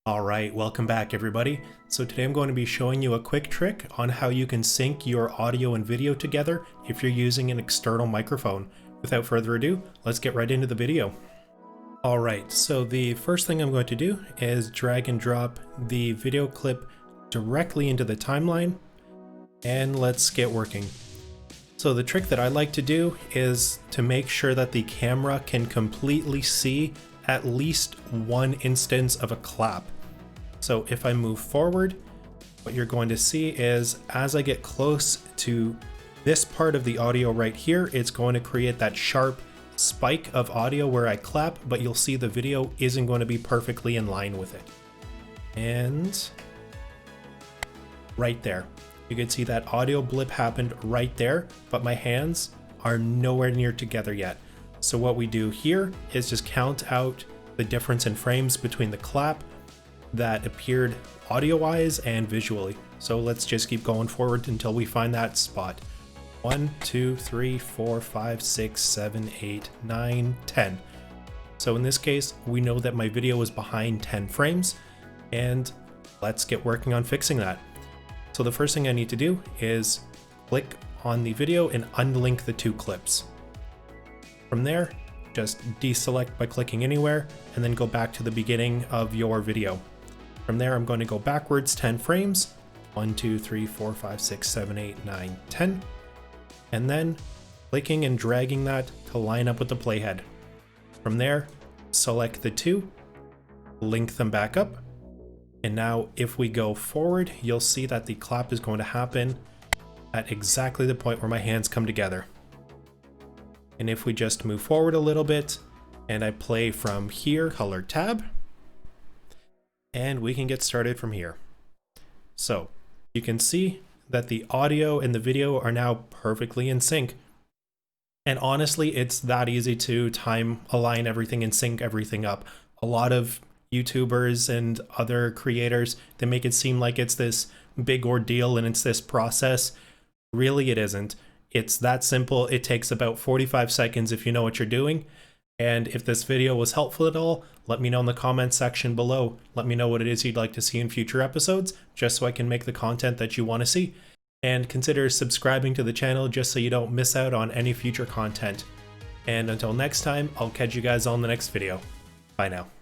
Alright, welcome back everybody. So today I'm going to be showing you a quick trick on how you can sync your audio and video together if you're using an external microphone. Without further ado, let's get right into the video. Alright, so the first thing I'm going to do is drag and drop the video clip directly into the timeline, and let's get working. So the trick that I like to do is to make sure that the camera can completely see at least one instance of a clap. So if I move forward, what you're going to see is as I get close to this part of the audio right here, it's going to create that sharp spike of audio where I clap, but you'll see the video isn't going to be perfectly in line with it. And right there, you can see that audio blip happened right there, but my hands are nowhere near together yet. So what we do here is just count out the difference in frames between the clap that appeared audio-wise and visually. So let's just keep going forward until we find that spot. 1, 2, 3, 4, 5, 6, 7, 8, 9, 10. So in this case, we know that my video is behind 10 frames, and let's get working on fixing that. So the first thing I need to do is click on the video and unlink the two clips. From there, just deselect by clicking anywhere and then go back to the beginning of your video. From there, I'm going to go backwards 10 frames, 1, 2, 3, 4, 5, 6, 7, 8, 9, 10, and then clicking and dragging that to line up with the playhead. From there, select the two, link them back up, and now if we go forward, you'll see that the clap is going to happen at exactly the point where my hands come together. And if we just move forward a little bit and I play from here, color tab, and we can get started from here. So you can see that the audio and the video are now perfectly in sync. And honestly, it's that easy to time align everything and sync everything up. A lot of YouTubers and other creators, they make it seem like it's this big ordeal and it's this process. Really, it isn't. It's that simple. It takes about 45 seconds if you know what you're doing. And if this video was helpful at all, let me know in the comments section below. Let me know what it is you'd like to see in future episodes, just so I can make the content that you want to see. And consider subscribing to the channel just so you don't miss out on any future content. And until next time, I'll catch you guys on the next video. Bye now.